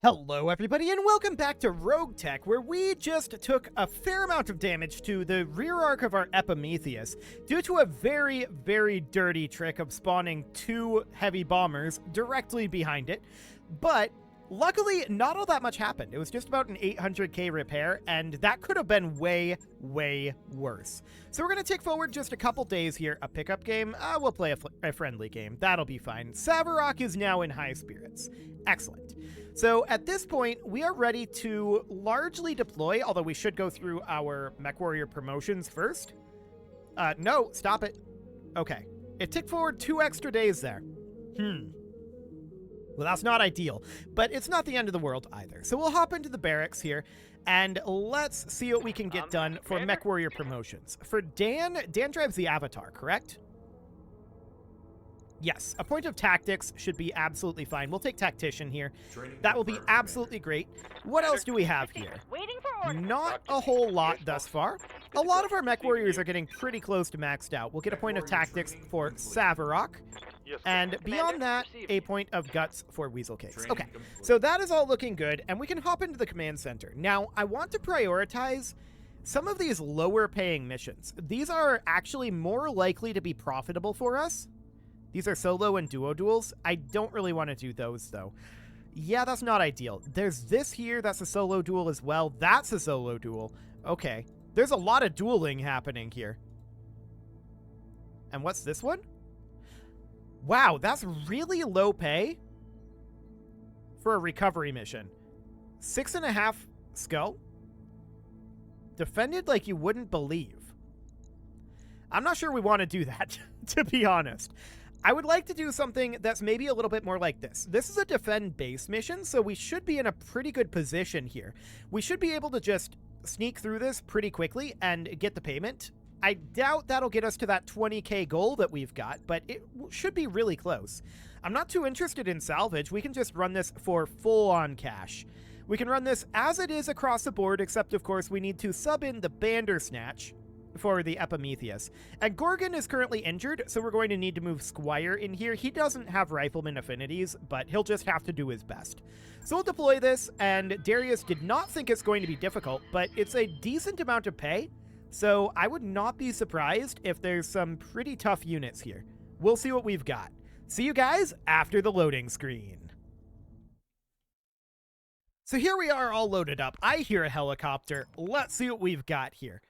Hello everybody and welcome back to RogueTech, where we just took a fair amount of damage to the rear arc of our Epimetheus due to a very, very dirty trick of spawning two heavy bombers directly behind it. But luckily, not all that much happened. It was just about an 800k repair, and that could have been way, way worse. So we're going to take forward just a couple days here. A pickup game? We'll play a friendly game. That'll be fine. Seraphim is now in high spirits. Excellent. So at this point, we are ready to largely deploy, although we should go through our Mech Warrior promotions first. No, stop it. Okay. It ticked forward 2 extra days there. Well, that's not ideal, but it's not the end of the world either. So we'll hop into the barracks here, and let's see what we can get done for Mech Warrior promotions. For Dan drives the Avatar, correct? Yes, a point of tactics should be absolutely fine. We'll take Tactician here. That will be absolutely great. What else do we have here? Not a whole lot thus far. A lot of our Mech Warriors are getting pretty close to maxed out. We'll get a point of tactics for Savarok. And beyond that, a point of guts for Weasel Cakes. Okay, so that is all looking good, and we can hop into the command center. Now, I want to prioritize some of these lower paying missions. These are actually more likely to be profitable for us. These are solo and duo duels. I don't really want to do those, though. Yeah, that's not ideal. There's this here. That's a solo duel as well. That's a solo duel. Okay. There's a lot of dueling happening here. And what's this one? Wow, that's really low pay for a recovery mission. 6.5 skull. Defended like you wouldn't believe. I'm not sure we want to do that, to be honest. I would like to do something that's maybe a little bit more like this. This is a defend base mission, so we should be in a pretty good position here. We should be able to just sneak through this pretty quickly and get the payment. I doubt that'll get us to that 20k goal that we've got, but it should be really close. I'm not too interested in salvage. We can just run this for full-on cash. We can run this as it is across the board, except, of course, we need to sub in the Bandersnatch for the Epimetheus. And Gorgon is currently injured, so we're going to need to move Squire in here. He doesn't have rifleman affinities, but he'll just have to do his best. So we'll deploy this, and Darius did not think it's going to be difficult, but it's a decent amount of pay, so I would not be surprised if there's some pretty tough units here. We'll see what we've got. See you guys after the loading screen. So here we are all loaded up. I hear a helicopter. Let's see what we've got here.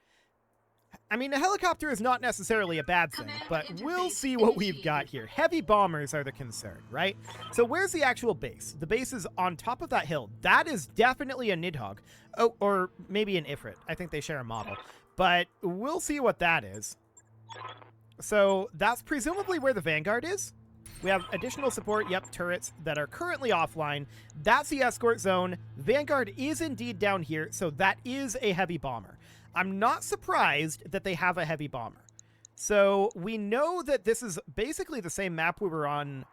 I mean, a helicopter is not necessarily a bad thing, but we'll see what we've got here. Heavy bombers are the concern, right? So where's the actual base? The base is on top of that hill. That is definitely a Nidhogg. Oh, or maybe an Ifrit. I think they share a model. But we'll see what that is. So that's presumably where the Vanguard is. We have additional support, yep, turrets that are currently offline. That's the escort zone. Vanguard is indeed down here, so that is a heavy bomber. I'm not surprised that they have a heavy bomber. So we know that this is basically the same map we were on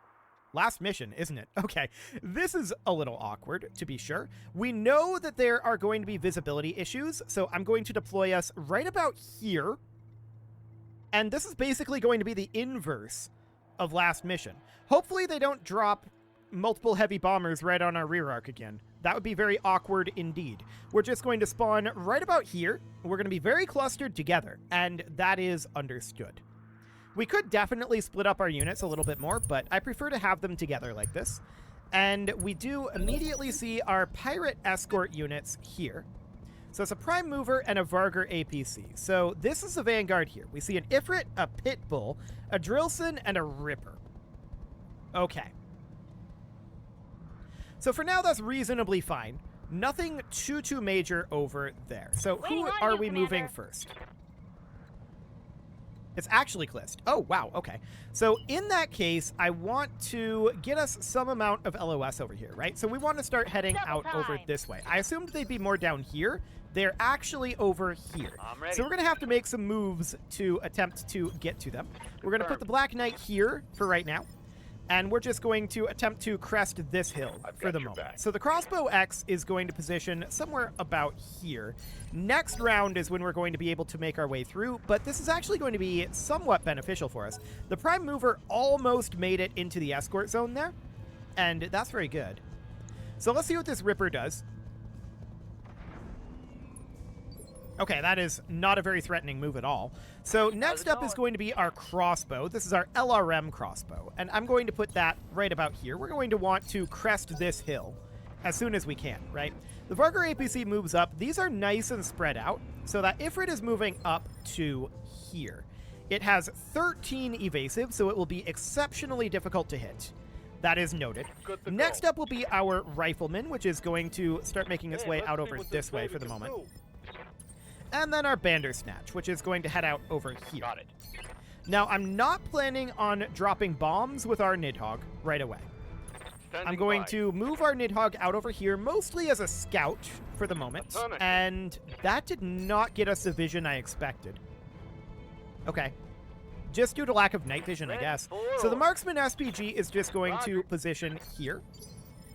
last mission, isn't it? Okay, this is a little awkward, to be sure. We know that there are going to be visibility issues, so I'm going to deploy us right about here. And this is basically going to be the inverse of last mission. Hopefully they don't drop multiple heavy bombers right on our rear arc again. That would be very awkward indeed. We're just going to spawn right about here. We're going to be very clustered together, and that is understood. We could definitely split up our units a little bit more, but I prefer to have them together like this. And we do immediately see our pirate escort units here. So it's a prime mover and a Vargur APC. So this is the Vanguard here. We see an Ifrit, a Pitbull, a Drillson, and a Ripper. Okay. So for now, that's reasonably fine. Nothing too major over there. So who are we moving first? It's actually Clist. Oh, wow, okay. So in that case, I want to get us some amount of LOS over here, right? So we want to start heading out over this way. I assumed they'd be more down here. They're actually over here. So we're going to have to make some moves to attempt to get to them. We're going to put the Black Knight here for right now. And we're just going to attempt to crest this hill for the moment. So the Crossbow X is going to position somewhere about here. Next round is when we're going to be able to make our way through, but this is actually going to be somewhat beneficial for us. The Prime Mover almost made it into the escort zone there, and that's very good. So let's see what this Ripper does. Okay, that is not a very threatening move at all. So next up is going to be our crossbow. This is our LRM crossbow, and I'm going to put that right about here. We're going to want to crest this hill as soon as we can, right? The Vargar APC moves up. These are nice and spread out, so that Ifrit is moving up to here. It has 13 evasive, so it will be exceptionally difficult to hit. That is noted. Next up will be our Rifleman, which is going to start making its way out over this way for the moment. And then our Bandersnatch, which is going to head out over here. Got it. Now, I'm not planning on dropping bombs with our Nidhogg right away. I'm going to move our Nidhogg out over here, mostly as a scout for the moment. And that did not get us the vision I expected. Okay. Just due to lack of night vision, I guess. So the Marksman SPG is just going to position here.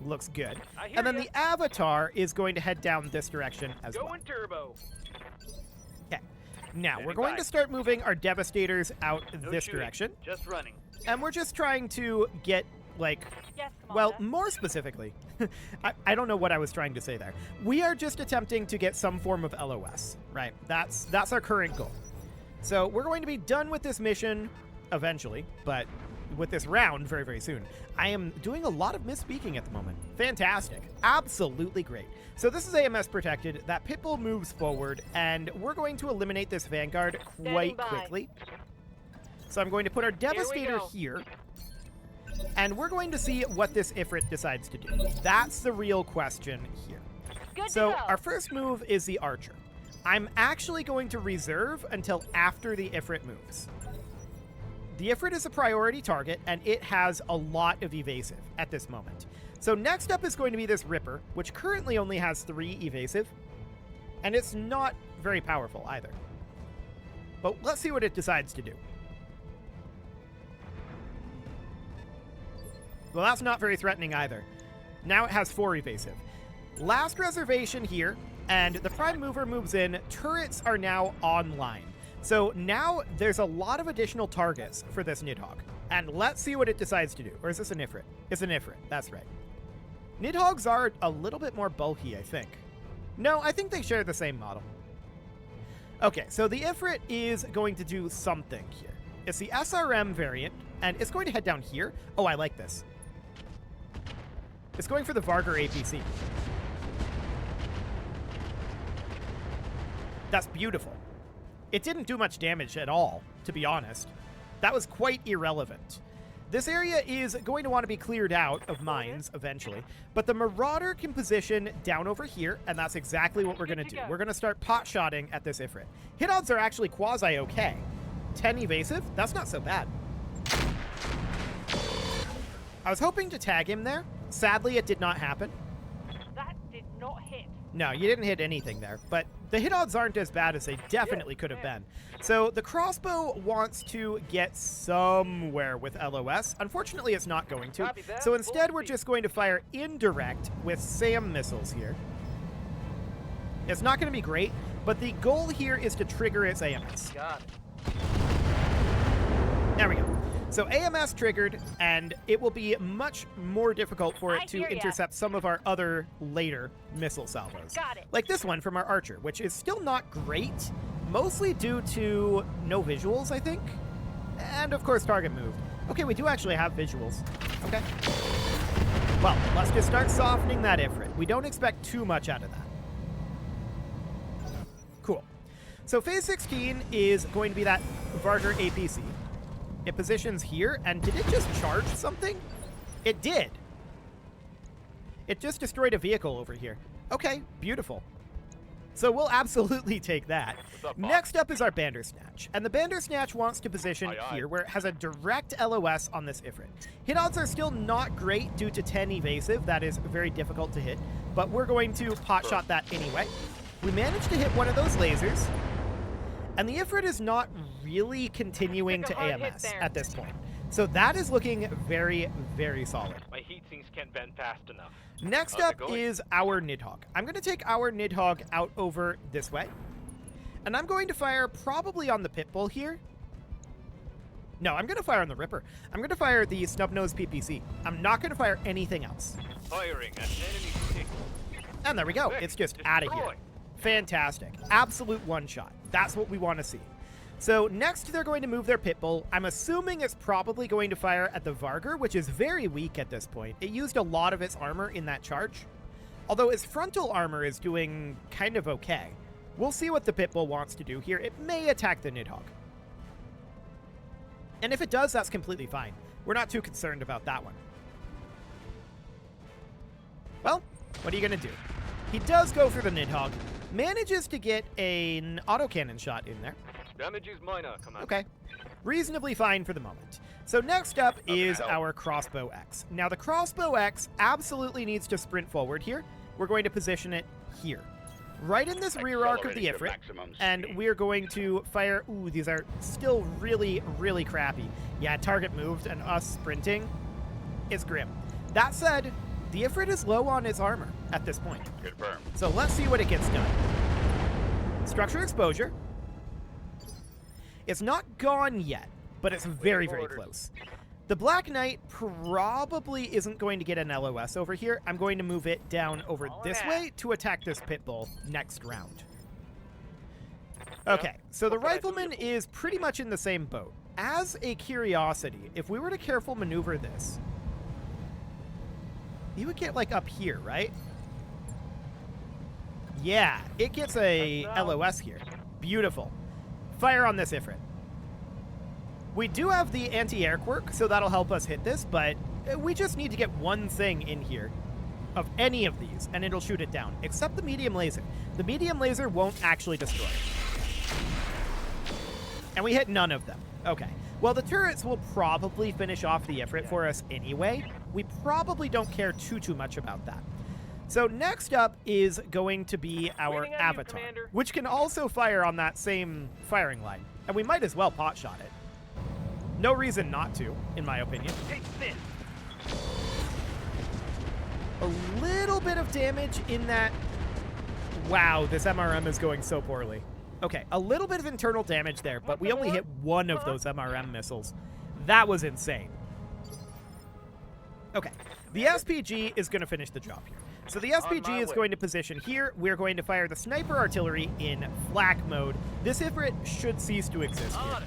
Looks good. And then the Avatar is going to head down this direction as well. Going turbo. Okay. Now, we're going to start moving our Devastators out this direction. Just running. And we're just trying to get, like, well, more specifically, I don't know what I was trying to say there. We are just attempting to get some form of LOS, right? That's our current goal. So we're going to be done with this mission eventually, but with this round very, very soon. I am doing a lot of misspeaking at the moment. Fantastic. Absolutely great. So this is AMS protected. That Pitbull moves forward, and we're going to eliminate this Vanguard quite quickly. So I'm going to put our Devastator here, and we're going to see what this Ifrit decides to do. That's the real question here. So our first move is the Archer. I'm actually going to reserve until after the Ifrit moves. The Ifrit is a priority target, and it has a lot of evasive at this moment. So next up is going to be this Ripper, which currently only has 3 evasive, and it's not very powerful either. But let's see what it decides to do. Well, that's not very threatening either. Now it has 4 evasive. Last reservation here, and the Prime Mover moves in. Turrets are now online. So now there's a lot of additional targets for this Nidhogg. And let's see what it decides to do. Or is this an Ifrit? It's an Ifrit, that's right. Nidhoggs are a little bit more bulky, I think. No, I think they share the same model. Okay, so the Ifrit is going to do something here. It's the SRM variant, and it's going to head down here. Oh, I like this. It's going for the Vargar APC. That's beautiful. It didn't do much damage at all, to be honest. That was quite irrelevant. This area is going to want to be cleared out of mines eventually, but the Marauder can position down over here, and that's exactly what we're going to do. We're going to start pot-shotting at this Ifrit. Hit odds are actually quasi-okay. 10 evasive? That's not so bad. I was hoping to tag him there. Sadly, it did not happen. That did not hit. No, you didn't hit anything there, but the hit odds aren't as bad as they definitely could have been. So the crossbow wants to get somewhere with LOS. Unfortunately, it's not going to. So instead, we're just going to fire indirect with SAM missiles here. It's not going to be great, but the goal here is to trigger its AMS. Got it. There we go. So AMS triggered, and it will be much more difficult for it to intercept some of our other later missile salvos. Got it. Like this one from our Archer, which is still not great, mostly due to no visuals, I think. And, of course, target move. Okay, we do actually have visuals. Okay. Well, let's just start softening that Ifrit. We don't expect too much out of that. Cool. So phase 16 is going to be that Vargar APC. It positions here, and did it just charge something? It did. It just destroyed a vehicle over here. Okay, beautiful. So we'll absolutely take that. Next up is our Bandersnatch, and the Bandersnatch wants to position here where it has a direct LOS on this Ifrit. Hit odds are still not great due to 10 evasive. That is very difficult to hit, but we're going to pot-shot that anyway. We managed to hit one of those lasers, and the Ifrit is not really continuing to AMS at this point. So that is looking very, very solid. My heat sinks can't bend fast enough. Next up is our Nidhogg. I'm going to take our Nidhogg out over this way. And I'm going to fire probably on the Pitbull here. No, I'm going to fire on the Ripper. I'm going to fire the Snub-Nosed PPC. I'm not going to fire anything else. Firing at enemy stick. And there we go. Hey, It's just out of here. destroy. Fantastic. Absolute one-shot. That's what we want to see. So next they're going to move their Pitbull. I'm assuming it's probably going to fire at the Vargur, which is very weak at this point. It used a lot of its armor in that charge. Although its frontal armor is doing kind of okay. We'll see what the Pitbull wants to do here. It may attack the Nidhogg. And if it does, that's completely fine. We're not too concerned about that one. Well, what are you going to do? He does go for the Nidhogg. Manages to get an autocannon shot in there. Damage is minor, Commander. Okay. Reasonably fine for the moment. So next up is our Crossbow X. Now the Crossbow X absolutely needs to sprint forward here. We're going to position it here. Right in this rear arc of the Ifrit. And we're going to fire... Ooh, these are still really, really crappy. Yeah, target moved and us sprinting is grim. That said, the Ifrit is low on its armor at this point. Confirmed. So let's see what it gets done. Structure exposure. It's not gone yet, but it's very, very close. The Black Knight probably isn't going to get an LOS over here. I'm going to move it down over this way to attack this Pitbull next round. Okay, so the Rifleman is pretty much in the same boat. As a curiosity, if we were to careful maneuver this, he would get, like, up here, right? Yeah, it gets a LOS here. Beautiful. Fire on this Ifrit. We do have the anti-air quirk, so that'll help us hit this, but we just need to get one thing in here of any of these, and it'll shoot it down, except the medium laser. The medium laser won't actually destroy it. And we hit none of them. Okay. Well, the turrets will probably finish off the Ifrit for us anyway. We probably don't care too much about that. So next up is going to be our Avatar, which can also fire on that same firing line. And we might as well pot-shot it. No reason not to, in my opinion. Take this. A little bit of damage in that... Wow, this MRM is going so poorly. Okay, a little bit of internal damage there, but we only hit one of those MRM missiles. That was insane. Okay, the SPG is going to finish the job here. So the SPG is going to position here. We're going to fire the sniper artillery in flak mode. This Ifrit should cease to exist here.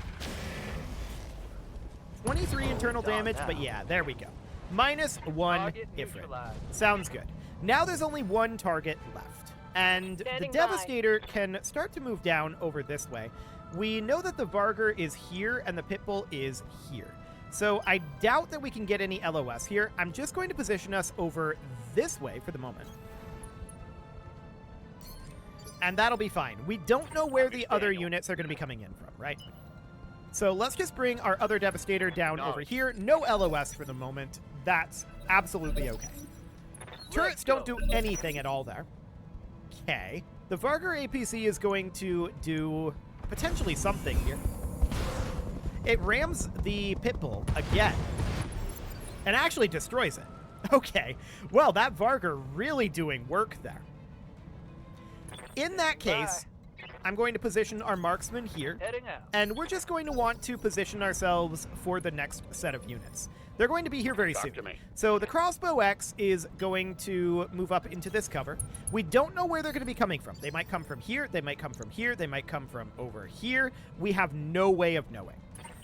23 internal damage, but yeah, there we go. -1 Ifrit. Sounds good. Now there's only one target left. And the Devastator can start to move down over this way. We know that the Vargur is here and the Pitbull is here. So I doubt that we can get any LOS here. I'm just going to position us over this way for the moment. And that'll be fine. We don't know where the other units are going to be coming in from, right? So let's just bring our other Devastator down over here. No LOS for the moment. That's absolutely okay. Turrets don't do anything at all there. Okay. The Vargur APC is going to do potentially something here. It rams the Pitbull again and actually destroys it. Okay, well, that Vargur really doing work there. In that case, I'm going to position our marksman here, and we're just going to want to position ourselves for the next set of units. They're going to be here very soon. So the Crossbow X is going to move up into this cover. We don't know where they're going to be coming from. They might come from here, they might come from here, they might come from over here. We have no way of knowing.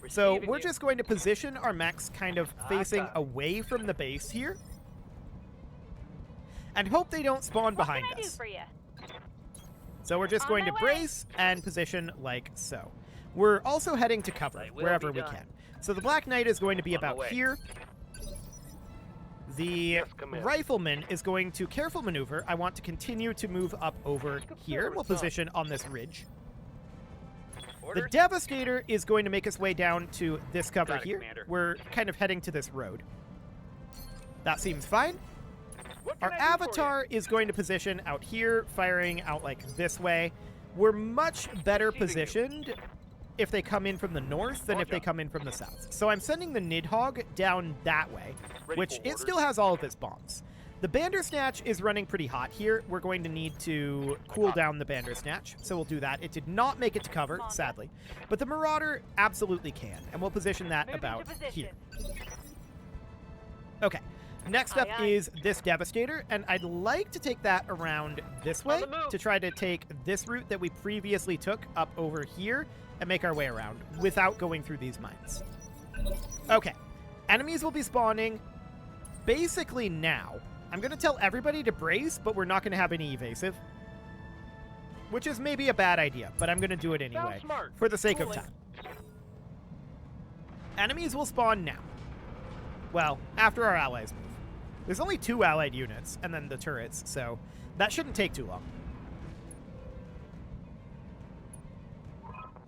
So we're just going to position our mechs kind of facing away from the base here. And hope they don't spawn behind us. What can I do for you? So we're just going to brace and position like so. We're also heading to cover wherever we can. So the Black Knight is going to be about here. The Rifleman is going to careful maneuver. I want to continue to move up over here. We'll position on this ridge. The Devastator is going to make its way down to this cover here. We're kind of heading to this road. That seems fine. Our Avatar is going to position out here, firing out like this way. We're much better positioned if they come in from the north than if they come in from the south. So I'm sending the Nidhogg down that way, which it still has all of its bombs. The Bandersnatch is running pretty hot here. We're going to need to cool down the Bandersnatch, so we'll do that. It did not make it to cover, sadly. But the Marauder absolutely can, and we'll position that Moving about to position. here. Okay, next up Aye, aye. is this Devastator, and I'd like to take that around this way the move. to try to take this route that we previously took up over here and make our way around without going through these mines. Okay, enemies will be spawning basically now. I'm going to tell everybody to brace, but we're not going to have any evasive. Which is maybe a bad idea, but I'm going to do it anyway, Sounds smart. for the sake of Cooling. time. Enemies will spawn now. Well, after our allies move. There's only 2 allied units, and then the turrets, so that shouldn't take too long.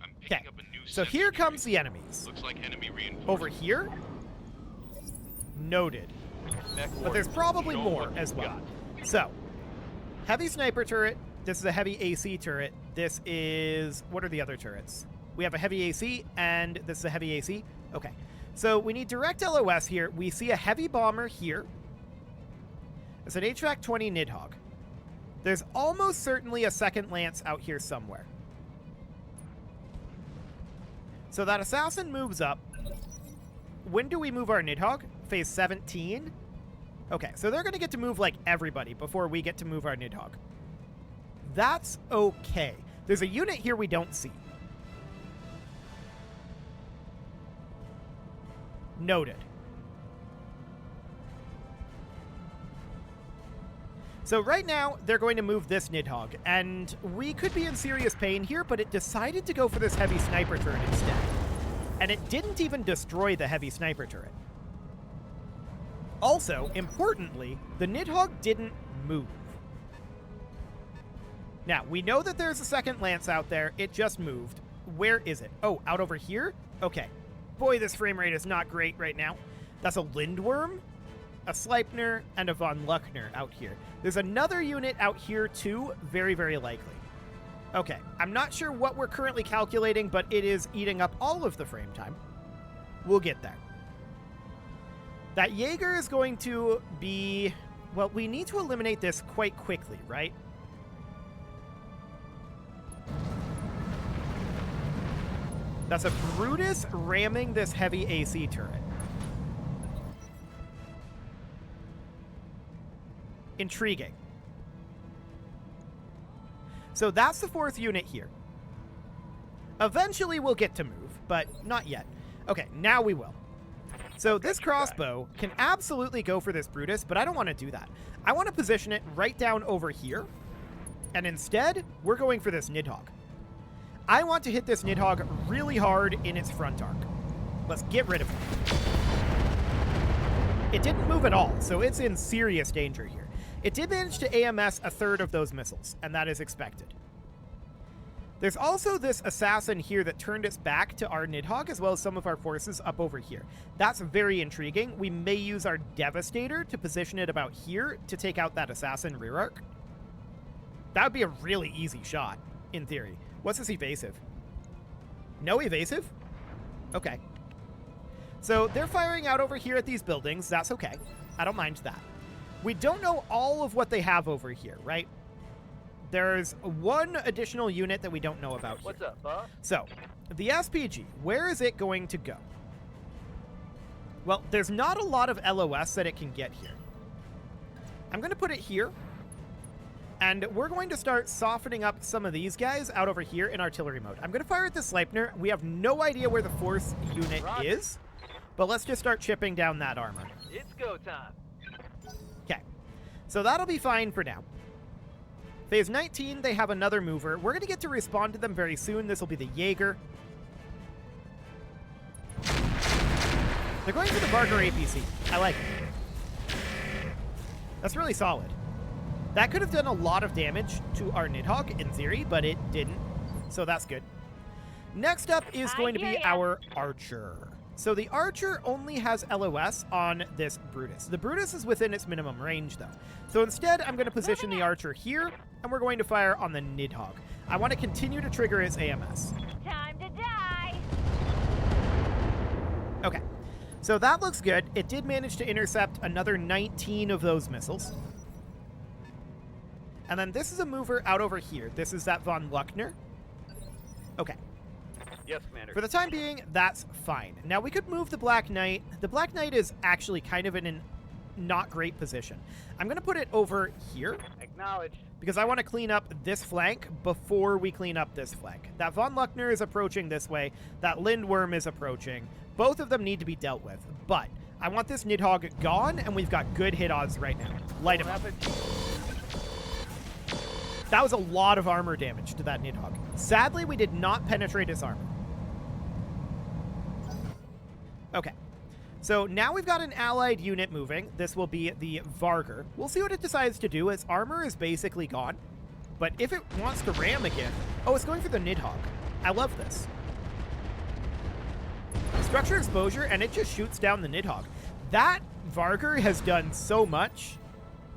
I'm picking Okay, up a new so sentry here comes train. the enemies. Looks like enemy reinforcements. Over here? Noted. Mech But there's warriors, probably show more what as you've well. got. So, heavy sniper turret. This is a heavy AC turret. This is... What are the other turrets? We have a heavy AC, and this is a heavy AC. Okay. So, we need direct LOS here. We see a heavy bomber here. It's an HVAC 20 Nidhogg. There's almost certainly a second Lance out here somewhere. So that assassin moves up. When do we move our Nidhogg? Phase 17? Okay, so they're going to get to move like everybody before we get to move our Nidhogg. That's okay. There's a unit here we don't see. Noted. So right now, they're going to move this Nidhogg, and we could be in serious pain here, but it decided to go for this heavy sniper turret instead. And it didn't even destroy the heavy sniper turret. Also, importantly, the Nidhogg didn't move. Now, we know that there's a second Lance out there. It just moved. Where is it? Oh, out over here? Okay. Boy, this frame rate is not great right now. That's a Lindworm, a Sleipnir, and a Von Luckner out here. There's another unit out here too, very, very likely. Okay, I'm not sure what we're currently calculating, but it is eating up all of the frame time. We'll get there. That Jaeger is going to be... Well, we need to eliminate this quite quickly, right? That's a Brutus ramming this heavy AC turret. Intriguing. So that's the 4th unit here. Eventually we'll get to move, but not yet. Okay, now we will. So this crossbow can absolutely go for this Brutus, but I don't want to do that. I want to position it right down over here, and instead, we're going for this Nidhogg. I want to hit this Nidhogg really hard in its front arc. Let's get rid of it. It didn't move at all, so it's in serious danger here. It did manage to AMS a third of those missiles, and that is expected. There's also this assassin here that turned its back to our Nidhogg, as well as some of our forces up over here. That's very intriguing. We may use our Devastator to position it about here to take out that assassin rear arc. That would be a really easy shot, in theory. What's this evasive? No evasive? Okay. So they're firing out over here at these buildings. That's okay. I don't mind that. We don't know all of what they have over here, right? There's one additional unit that we don't know about here. What's up, boss? So, the SPG, where is it going to go? Well, there's not a lot of LOS that it can get here. I'm going to put it here. And we're going to start softening up some of these guys out over here in artillery mode. I'm going to fire at the Sleipnir. We have no idea where the 4th unit is. But let's just start chipping down that armor. It's go time. Okay. So that'll be fine for now. Phase 19, they have another mover. We're going to get to respond to them very soon. This will be the Jaeger. They're going for the Barker APC. I like it. That's really solid. That could have done a lot of damage to our Nidhogg, in theory, but it didn't. So that's good. Next up is going to be our Archer. So the Archer only has LOS on this Brutus. The Brutus is within its minimum range, though. So instead, I'm going to position the Archer here, and we're going to fire on the Nidhogg. I want to continue to trigger its AMS. Time to die. Okay. So that looks good. It did manage to intercept another 19 of those missiles. And then this is a mover out over here. This is that von Luckner. Okay. Yes, Commander. For the time being, that's fine. Now, we could move the Black Knight. The Black Knight is actually kind of in a not great position. I'm going to put it over here Acknowledged. because I want to clean up this flank before we clean up this flank. That von Luckner is approaching this way. That Lindworm is approaching. Both of them need to be dealt with, but I want this Nidhogg gone, and we've got good hit odds right now. Light him up. That was a lot of armor damage to that Nidhogg. Sadly, we did not penetrate his armor. Okay. So now we've got an allied unit moving. This will be the Vargur. We'll see what it decides to do. Its armor is basically gone. But if it wants to ram again... Oh, it's going for the Nidhogg. I love this. Structure exposure, and it just shoots down the Nidhogg. That Vargur has done so much.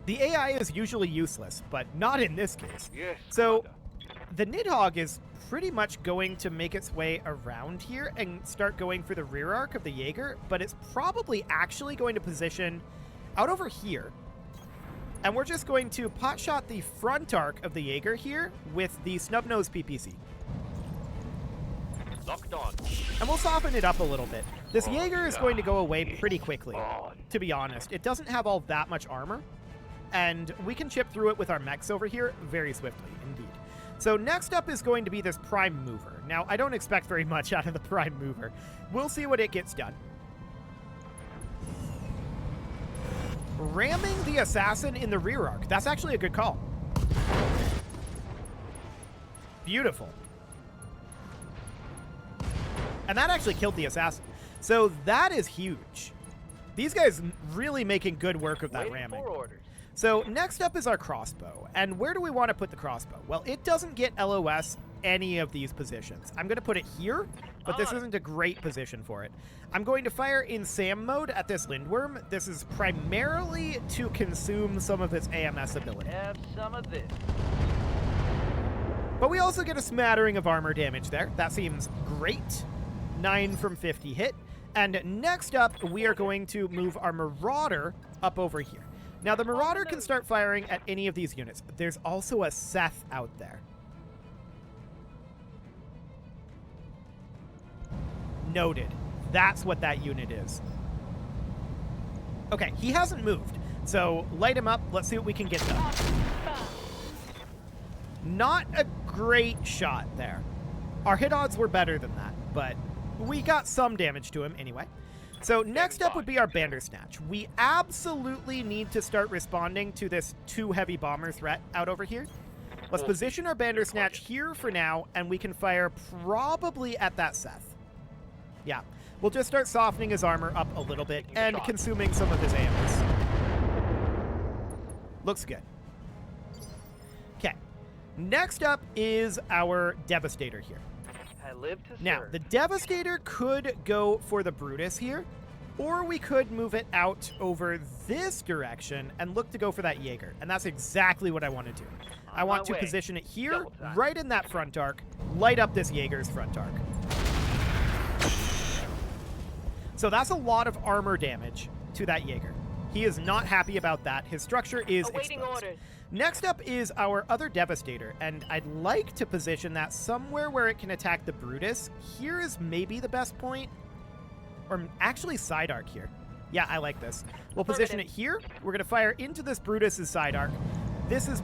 The AI is usually useless, but not in this case. Yes, So Commander. the Nidhogg is pretty much going to make its way around here and start going for the rear arc of the Jaeger, but it's probably actually going to position out over here. And we're just going to potshot the front arc of the Jaeger here with the Snubnose PPC. Locked on. And we'll soften it up a little bit. This Oh, Jaeger is going to go away pretty quickly, On. to be honest. It doesn't have all that much armor, and we can chip through it with our mechs over here very swiftly, indeed. So next up is going to be this Prime Mover. Now, I don't expect very much out of the Prime Mover. We'll see what it gets done. Ramming the Assassin in the rear arc. That's actually a good call. Beautiful. And that actually killed the Assassin. So that is huge. These guys really making good work of that Waiting ramming. for orders. So next up is our crossbow. And where do we want to put the crossbow? Well, it doesn't get LOS any of these positions. I'm going to put it here, but this isn't a great position for it. I'm going to fire in SAM mode at this Lindworm. This is primarily to consume some of its AMS ability. Have some of this. But we also get a smattering of armor damage there. That seems great. 9 from 50 hit. And next up, we are going to move our Marauder up over here. Now, the Marauder can start firing at any of these units. There's also a Seth out there. Noted. That's what that unit is. Okay, he hasn't moved. So, light him up. Let's see what we can get done. Not a great shot there. Our hit odds were better than that, but we got some damage to him anyway. So next up would be our Bandersnatch. We absolutely need to start responding to this 2 heavy bomber threat out over here. Let's position our Bandersnatch here for now, and we can fire probably at that Seth. Yeah, we'll just start softening his armor up a little bit and consuming some of his AMS. Looks good. Okay. Next up is our Devastator here. I live to serve. Now, the Devastator could go for the Brutus here, or we could move it out over this direction and look to go for that Jaeger, and that's exactly what I want to do. I want to position it here, Double time. right in that front arc, light up this Jaeger's front arc. So that's a lot of armor damage to that Jaeger. He is not happy about that. His structure is Awaiting exposed. orders. Next up is our other Devastator, and I'd like to position that somewhere where it can attack the Brutus. Here is maybe the best point, or actually side arc here. Yeah, I like this. We'll position it here. We're going to fire into this Brutus's side arc. This is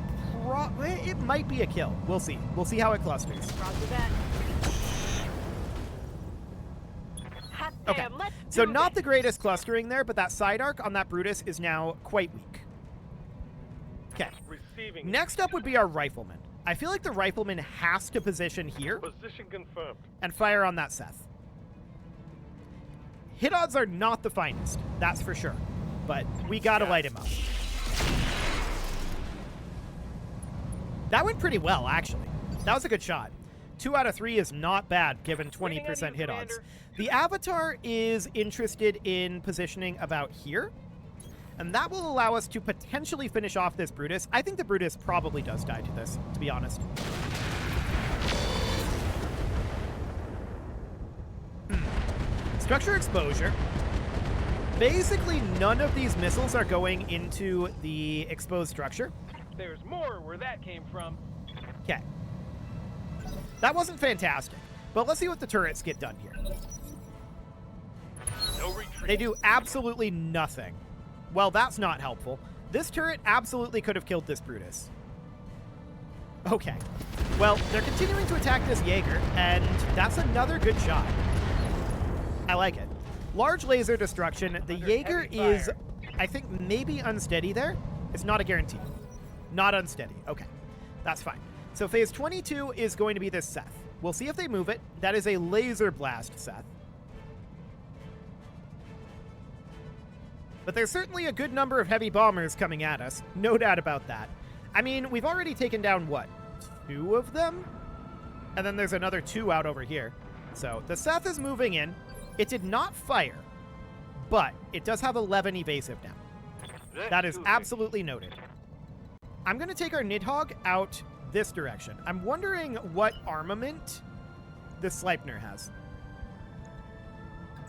it might be a kill. We'll see. We'll see how it clusters. Roger that. Hot damn, Okay, let's so do not this. the greatest clustering there, but that side arc on that Brutus is now quite weak. Okay. Receiving. Next up would be our Rifleman. I feel like the Rifleman has to position here Position confirmed. and fire on that Seth. Hit odds are not the finest, that's for sure, but we gotta light him up. That went pretty well, actually. That was a good shot. 2 out of 3 is not bad, given 20% hit odds. The Avatar is interested in positioning about here, and that will allow us to potentially finish off this Brutus. I think the Brutus probably does die to this, to be honest. Structure exposure. Basically, none of these missiles are going into the exposed structure. There's more where that came from. Okay. That wasn't fantastic, but let's see what the turrets get done here. No retreat. They do absolutely nothing. Well, that's not helpful. This turret absolutely could have killed this Brutus. Okay. Well, they're continuing to attack this Jaeger, and that's another good shot. I like it. Large laser destruction. The Jaeger is, I think, maybe unsteady there. It's not a guarantee. Not unsteady. Okay. That's fine. So phase 22 is going to be this Seth. We'll see if they move it. That is a laser blast Seth. But there's certainly a good number of heavy bombers coming at us. No doubt about that. I mean, we've already taken down, what, 2 of them? And then there's another 2 out over here. So the Seth is moving in. It did not fire, but it does have 11 evasive now. That is absolutely noted. I'm going to take our Nidhogg out this direction. I'm wondering what armament this Sleipnir has.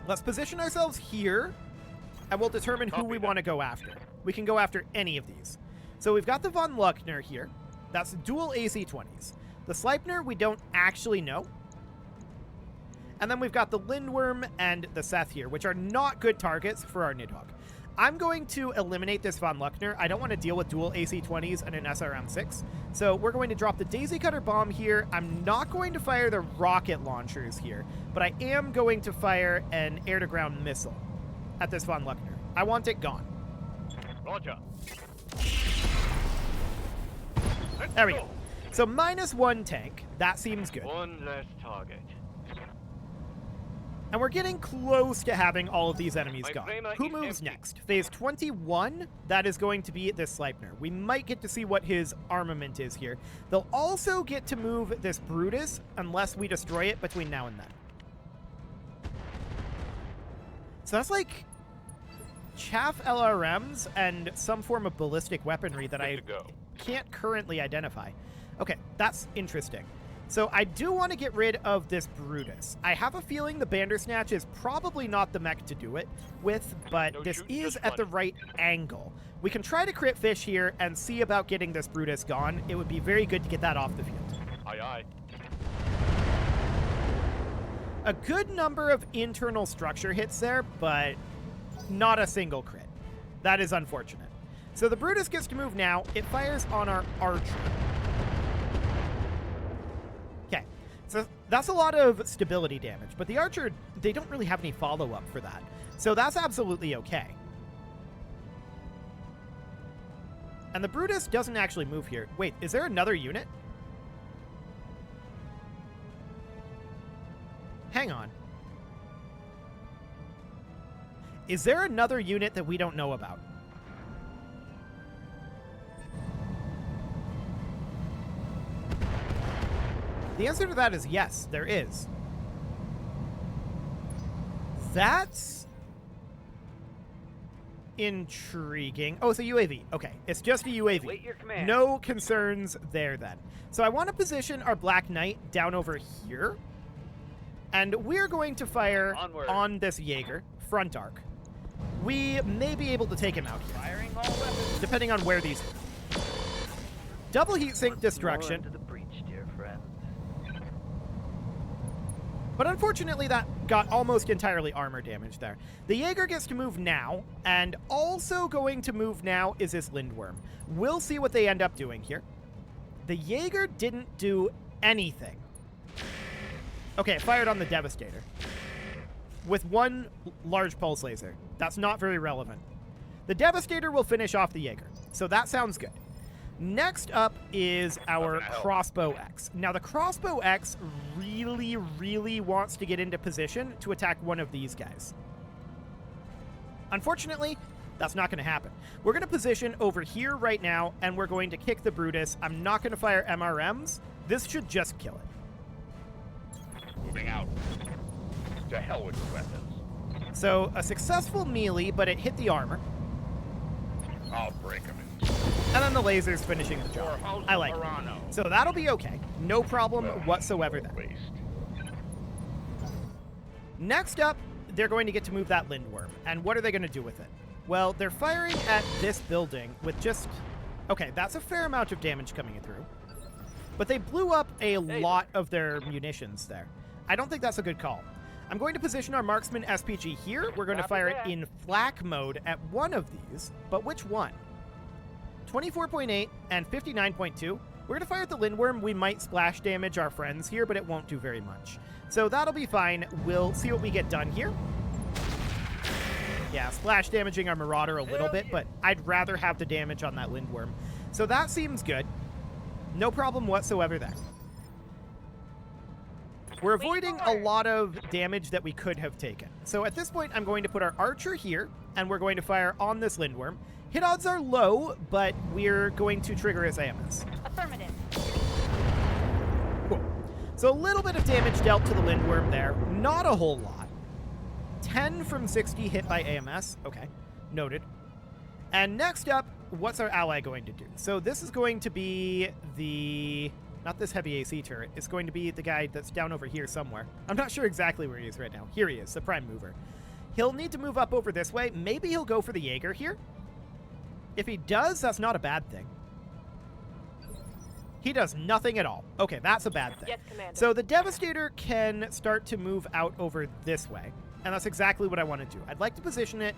Let's position ourselves here, and we'll determine who we want to go after. We can go after any of these. So we've got the Von Luckner here. That's dual AC-20s. The Sleipnir, we don't actually know. And then we've got the Lindworm and the Seth here, which are not good targets for our Nidhogg. I'm going to eliminate this Von Luckner. I don't want to deal with dual AC-20s and an SRM-6. So we're going to drop the Daisy Cutter bomb here. I'm not going to fire the rocket launchers here, but I am going to fire an air-to-ground missile at this Von Luckner. I want it gone. Roger. There we go. So -1 tank. That seems good. One less target. And we're getting close to having all of these enemies My gone. Vrema Who is moves empty. next? Phase 21, that is going to be this Sleipnir. We might get to see what his armament is here. They'll also get to move this Brutus unless we destroy it between now and then. So that's like chaff LRMs and some form of ballistic weaponry that I Good to go. can't currently identify. Okay, that's interesting. So I do want to get rid of this Brutus. I have a feeling the Bandersnatch is probably not the mech to do it with, but No this shooting, is just at the running. right angle. We can try to crit fish here and see about getting this Brutus gone. It would be very good to get that off the field. Aye, aye. A good number of internal structure hits there, but not a single crit. That is unfortunate. So the Brutus gets to move now. It fires on our Archer. Okay, so that's a lot of stability damage, but the Archer, they don't really have any follow-up for that. So that's absolutely okay. And the Brutus doesn't actually move here. Wait, is there another unit? Hang on. Is there another unit that we don't know about? The answer to that is yes, there is. That's intriguing. Oh, it's a UAV. Okay, it's just a UAV. Wait your command. No concerns there then. So I want to position our Black Knight down over here. And we're going to fire Onward. on this Jaeger, front arc. We may be able to take him out here, Firing all weapons. depending on where these... Double heat sink destruction. More into the breach, dear friend. But unfortunately, that got almost entirely armor damage there. The Jaeger gets to move now, and also going to move now is this Lindworm. We'll see what they end up doing here. The Jaeger didn't do anything. Okay, it fired on the Devastator with one large pulse laser. That's not very relevant. The Devastator will finish off the Jaeger, so that sounds good. Next up is our Crossbow X. Now, the Crossbow X really, really wants to get into position to attack one of these guys. Unfortunately, that's not going to happen. We're going to position over here right now, and we're going to kick the Brutus. I'm not going to fire MRMs. This should just kill it. Moving out. To hell with your weapons. So, a successful melee, but it hit the armor. I'll break them in. And then the laser's finishing the job. I like it. So that'll be okay. No problem whatsoever there. Waste. Next up, they're going to get to move that Lindworm. And what are they going to do with it? Well, they're firing at this building with just... Okay, that's a fair amount of damage coming through. But they blew up a lot of their munitions there. I don't think that's a good call. I'm going to position our Marksman SPG here. We're going to fire it in flak mode at one of these. But which one? 24.8 and 59.2. We're going to fire at the Lindworm. We might splash damage our friends here, but it won't do very much. So that'll be fine. We'll see what we get done here. Yeah, splash damaging our Marauder a little bit, but I'd rather have the damage on that Lindworm. So that seems good. No problem whatsoever there. We're avoiding a lot of damage that we could have taken. So at this point, I'm going to put our Archer here, and we're going to fire on this Lindworm. Hit odds are low, but we're going to trigger his AMS. Affirmative. Cool. So a little bit of damage dealt to the Lindworm there. Not a whole lot. 10 from 60 hit by AMS. Okay, noted. And next up, what's our ally going to do? So this is going to be the... Not this heavy AC turret. It's going to be the guy that's down over here somewhere. I'm not sure exactly where he is right now. Here he is, the prime mover. He'll need to move up over this way. Maybe he'll go for the Jaeger here. If he does, that's not a bad thing. He does nothing at all. Okay, that's a bad thing. Yes, Commander. So the Devastator can start to move out over this way. And that's exactly what I want to do. I'd like to position it...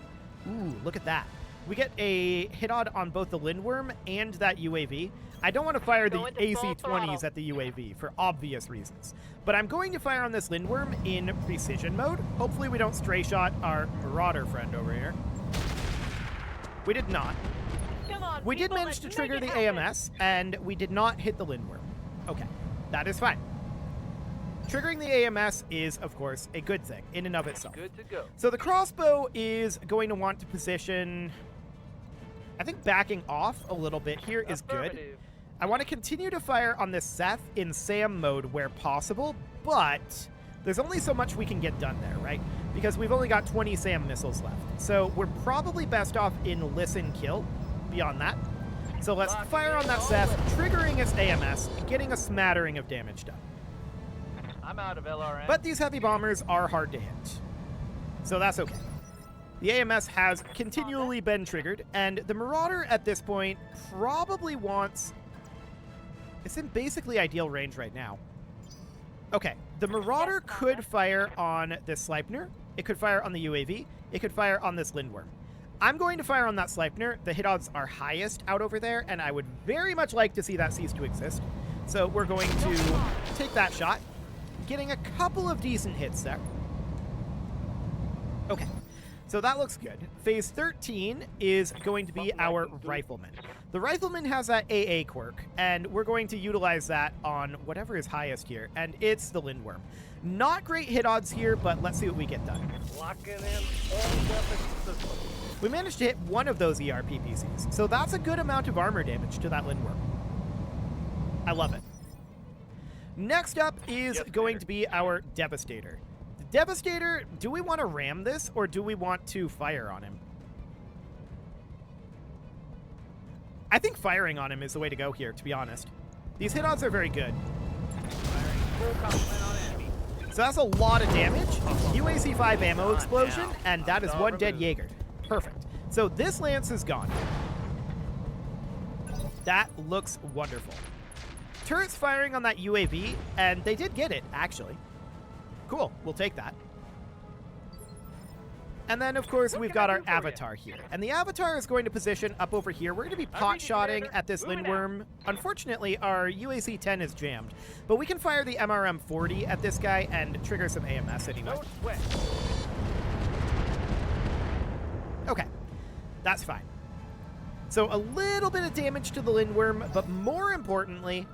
Ooh, look at that. We get a hit odd on both the Lindworm and that UAV. I don't want to fire the AC-20s at the UAV for obvious reasons. But I'm going to fire on this Lindworm in precision mode. Hopefully we don't stray shot our Marauder friend over here. We did not. Come on, We did people, manage to let's trigger make the it happen. AMS, and we did not hit the Lindworm. Okay, that is fine. Triggering the AMS is, of course, a good thing in and of itself. Good to go. So the crossbow is going to want to position... I think backing off a little bit here is good. Affirmative. I want to continue to fire on this Seth in SAM mode where possible, but there's only so much we can get done there, right? Because we've only got 20 SAM missiles left. So we're probably best off in listen kill beyond that. So let's fire on that Seth, triggering its AMS, getting a smattering of damage done. I'm out of LRM. But these heavy bombers are hard to hit. So that's okay. The AMS has continually been triggered, and the Marauder at this point probably wants... It's in basically ideal range right now. Okay, the Marauder could fire on this Sleipnir. It could fire on the UAV. It could fire on this Lindworm. I'm going to fire on that Sleipnir. The hit odds are highest out over there, and I would very much like to see that cease to exist. So we're going to take that shot, getting a couple of decent hits there. Okay. So that looks good. Phase 13 is going to be our Rifleman. The Rifleman has that AA quirk, and we're going to utilize that on whatever is highest here, and it's the Lindworm. Not great hit odds here, but let's see what we get done. Locking in all weapon systems. We managed to hit one of those ERP PCs, so that's a good amount of armor damage to that Lindworm. I love it. Next up is Yes, going Commander. to be our Devastator. Devastator, do we want to ram this, or do we want to fire on him? I think firing on him is the way to go here, to be honest. These hit odds are very good. Firing full complement on enemy. So that's a lot of damage. UAC-5 ammo Gone explosion, now. and that is Hostile one dead removed. Jaeger. Perfect. So this Lance is gone. That looks wonderful. Turrets firing on that UAV, and they did get it, actually. Cool, we'll take that. And then, of course, we've got our Avatar here. And the Avatar is going to position up over here. We're going to be pot-shotting at this Lindworm. Unfortunately, our UAC-10 is jammed. But we can fire the MRM-40 at this guy and trigger some AMS anyway. No sweat. Okay, that's fine. So a little bit of damage to the Lindworm, but more importantly,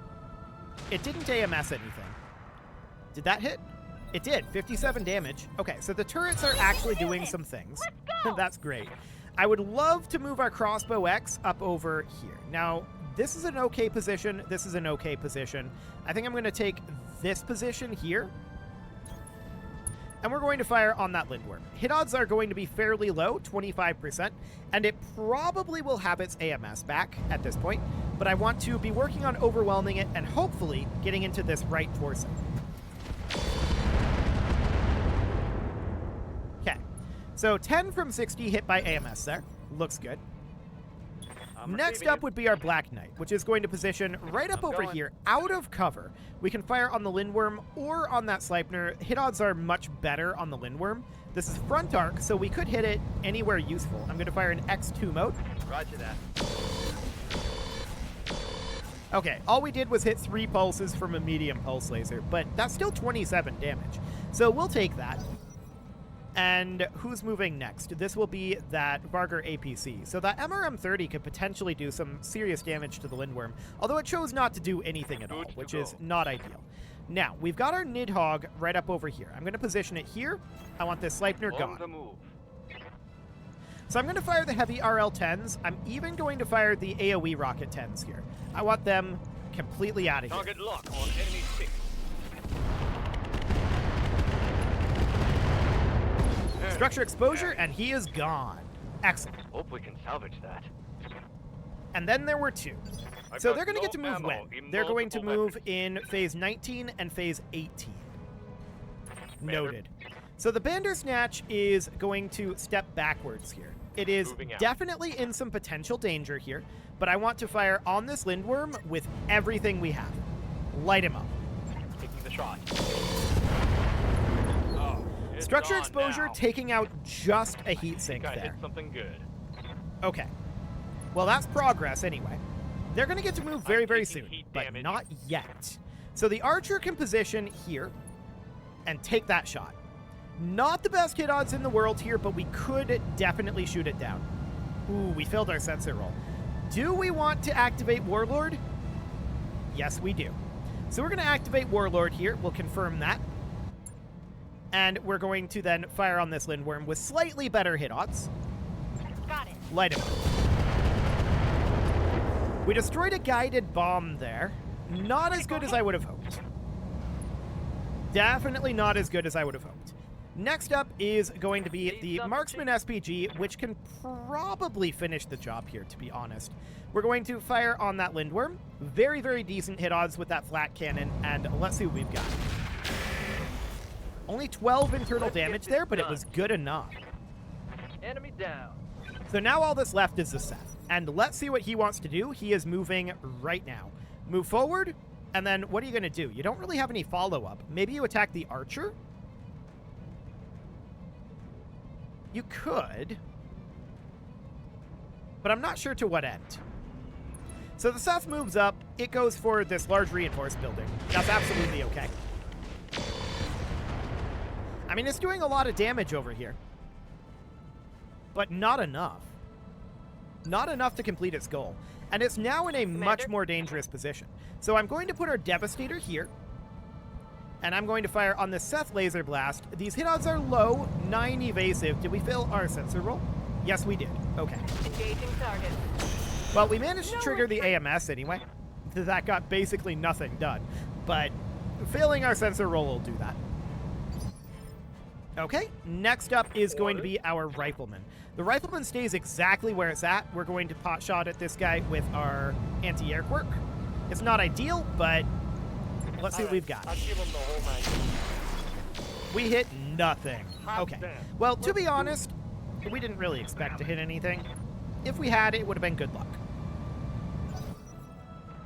it didn't AMS anything. Did that hit? It did, 57 damage. Okay, so the turrets are actually doing some things. That's great. I would love to move our Crossbow X up over here. Now, this is an okay position. This is an okay position. I think I'm going to take this position here. And we're going to fire on that Lindworm. Hit odds are going to be fairly low, 25%, and it probably will have its AMS back at this point, but I want to be working on overwhelming it and hopefully getting into this right torso. Okay. So 10 from 60 hit by AMS there. Looks good. I'm Next receiving up would be our Black Knight, which is going to position right up I'm over going. here, out of cover. We can fire on the Lindworm or on that Sleipnir. Hit odds are much better on the Lindworm. This is front arc, so we could hit it anywhere useful. I'm going to fire in X2 mode. Roger that. Okay, all we did was hit 3 pulses from a medium pulse laser, but that's still 27 damage. So we'll take that. And who's moving next? This will be that Vargar APC. So that MRM-30 could potentially do some serious damage to the Lindworm, although it chose not to do anything at all, Good to which go. is not ideal. Now, we've got our Nidhogg right up over here. I'm going to position it here. I want this Sleipnir On gone. the move. So I'm going to fire the heavy RL-10s. I'm even going to fire the AoE Rocket 10s here. I want them completely out of here. Target lock on enemy 6. Structure exposure, and he is gone. Excellent. Hope we can salvage that. And then there were 2. I So got they're going to get to no move ammo when? in They're going to multiple move weapons. in phase 19 and phase 18. Banner. Noted. So the Bandersnatch is going to step backwards here. It is Moving out. definitely in some potential danger here, but I want to fire on this Lindworm with everything we have. Light him up. Taking the shot. Oh, it's Structure gone exposure now. taking out just a heat I sink think I there. hit something good. Okay. Well, that's progress anyway. They're going to get to move very, very taking soon, heat but damage. not yet. So the Archer can position here and take that shot. Not the best hit odds in the world here, but we could definitely shoot it down. Ooh, we failed our sensor roll. Do we want to activate Warlord? Yes, we do. So we're going to activate Warlord here. We'll confirm that. And we're going to then fire on this Lindworm with slightly better hit odds. Got it. Light him up. We destroyed a guided bomb there. Not as good as I would have hoped. Definitely not as good as I would have hoped. Next up is going to be the Marksman SPG, which can probably finish the job here, to be honest. We're going to fire on that Lindworm. Very, very decent hit odds with that flat cannon, and let's see what we've got. Only 12 internal Let's get damage this there, but it done. was good enough. Enemy down. So now all that's left is the Seth. And let's see what he wants to do. He is moving right now. Move forward, and then what are you going to do? You don't really have any follow-up. Maybe you attack the Archer? You could. But I'm not sure to what end. So the Seth moves up. It goes for this large reinforced building. That's absolutely okay. I mean, it's doing a lot of damage over here. But not enough. Not enough to complete its goal. And it's now in a much more dangerous position. So I'm going to put our Devastator here. And I'm going to fire on the Seth Laser Blast. These hit odds are low, 9 evasive. Did we fail our sensor roll? Yes, we did. Okay. Engaging target. Well, we managed to trigger the AMS anyway. That got basically nothing done. But failing our sensor roll will do that. Okay, next up is going to be our Rifleman. The Rifleman stays exactly where it's at. We're going to pot shot at this guy with our anti-air quirk. It's not ideal, but let's see what we've got. I'll give him the whole magazine. We hit nothing. Hot Okay. damn. Well, to be honest, we didn't really expect to hit anything. If we had, it would have been good luck.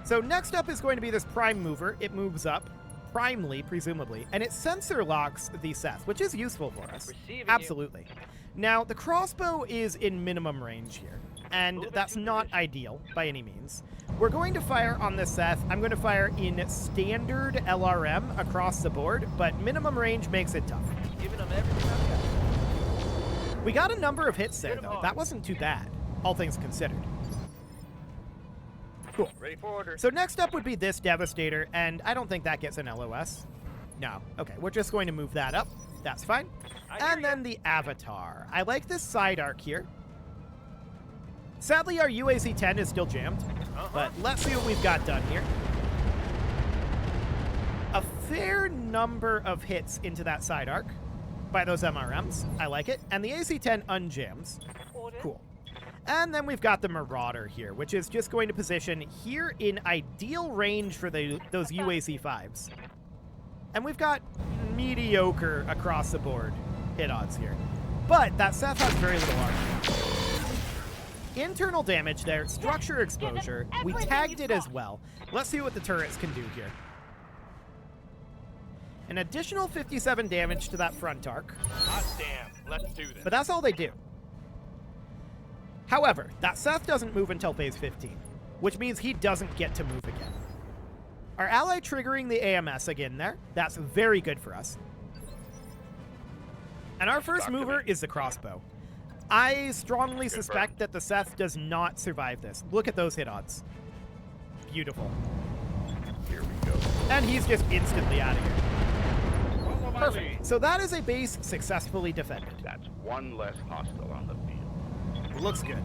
So next up is going to be this Prime Mover. It moves up, primely, presumably, and it sensor locks the Seth, which is useful for us. Receiving you. Absolutely. Now, the crossbow is in minimum range here, and Moving that's to not position. ideal by any means. We're going to fire on the Seth. I'm going to fire in standard LRM across the board, but minimum range makes it tough. Giving him everything I've got. We got a number of hits there, Hit 'em though. hard. That wasn't too bad, all things considered. Cool. Ready for order. So next up would be this Devastator, and I don't think that gets an LOS. No. Okay, we're just going to move that up. That's fine. I hear And then the Avatar. I like this side arc here. Sadly, our UAC-10 is still jammed, but let's see what we've got done here. A fair number of hits into that side arc by those MRMs. I like it. And the AC-10 unjams. Order. Cool. And then we've got the Marauder here, which is just going to position here in ideal range for those UAC-5s. And we've got mediocre across the board hit odds here. But that Seth has very little armor. Internal damage there, structure exposure. We tagged it as well. Let's see what the turrets can do here. An additional 57 damage to that front arc. Hot damn. Let's do this. But that's all they do. However, that Seth doesn't move until phase 15, which means he doesn't get to move again. Our ally triggering the AMS again there. That's very good for us. And our first mover is the crossbow. I strongly suspect that the Seth does not survive this. Look at those hit odds. Beautiful. Here we go. And he's just instantly out of here. Follow my Perfect. lead. So that is a base successfully defended. That's one less hostile on the field. Looks good.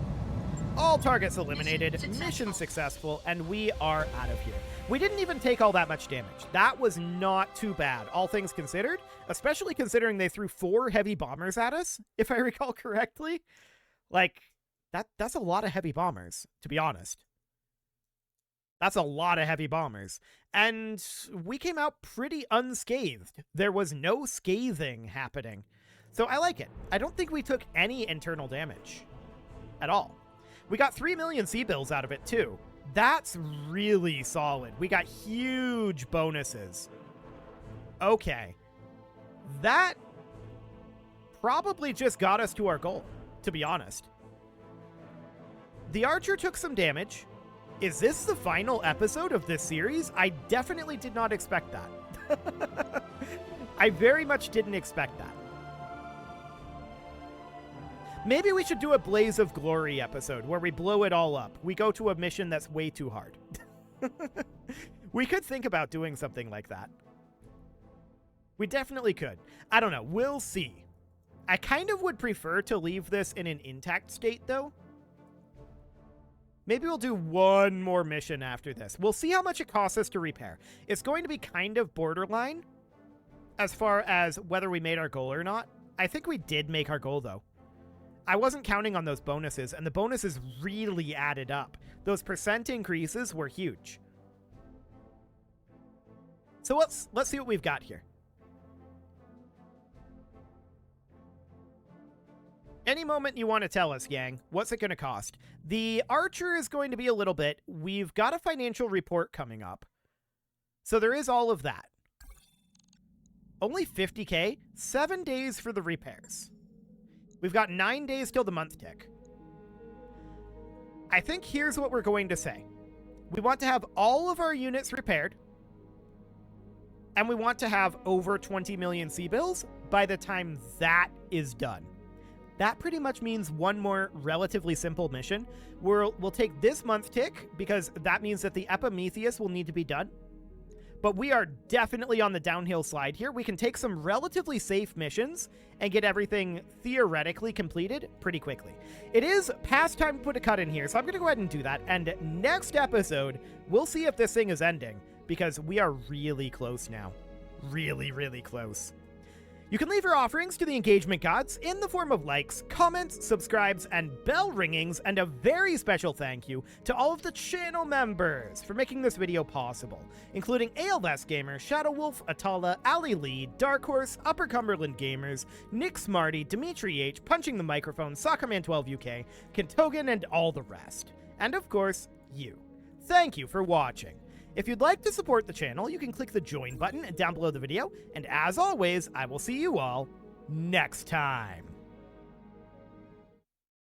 All targets eliminated, mission successful, and we are out of here. We didn't even take all that much damage. That was not too bad, all things considered, especially considering they threw 4 heavy bombers at us, if I recall correctly. Like, that's a lot of heavy bombers, to be honest. That's a lot of heavy bombers. And we came out pretty unscathed. There was no scathing happening. So I like it. I don't think we took any internal damage at all. We got 3 million C-bills out of it, too. That's really solid. We got huge bonuses. Okay. That probably just got us to our goal, to be honest. The archer took some damage. Is this the final episode of this series? I definitely did not expect that. I very much didn't expect that. Maybe we should do a Blaze of Glory episode where we blow it all up. We go to a mission that's way too hard. We could think about doing something like that. We definitely could. I don't know. We'll see. I kind of would prefer to leave this in an intact state, though. Maybe we'll do one more mission after this. We'll see how much it costs us to repair. It's going to be kind of borderline as far as whether we made our goal or not. I think we did make our goal, though. I wasn't counting on those bonuses, and the bonuses really added up. Those percent increases were huge. So let's see what we've got here. Any moment you want to tell us, gang, what's it going to cost? The archer is going to be a little bit. We've got a financial report coming up. So there is all of that. Only 50K, 7 days for the repairs. We've got 9 days till the month tick. I think here's what we're going to say. We want to have all of our units repaired. And we want to have over 20 million C-bills by the time that is done. That pretty much means one more relatively simple mission. We'll take this month tick because that means that the Epimetheus will need to be done. But we are definitely on the downhill slide here. We can take some relatively safe missions and get everything theoretically completed pretty quickly. It is past time to put a cut in here, so I'm going to go ahead and do that. And next episode, we'll see if this thing is ending because we are really close now. Really, really close. You can leave your offerings to the engagement gods in the form of likes, comments, subscribes, and bell ringings, and a very special thank you to all of the channel members for making this video possible, including ALS Gamer, Shadow Wolf, Atala, Ali Lee, Dark Horse, Upper Cumberland Gamers, Nick Smarty, Dimitri H, Punching the Microphone, Soccerman12 UK, Kentogan, and all the rest. And of course, you. Thank you for watching. If you'd like to support the channel, you can click the join button down below the video, and as always, I will see you all next time.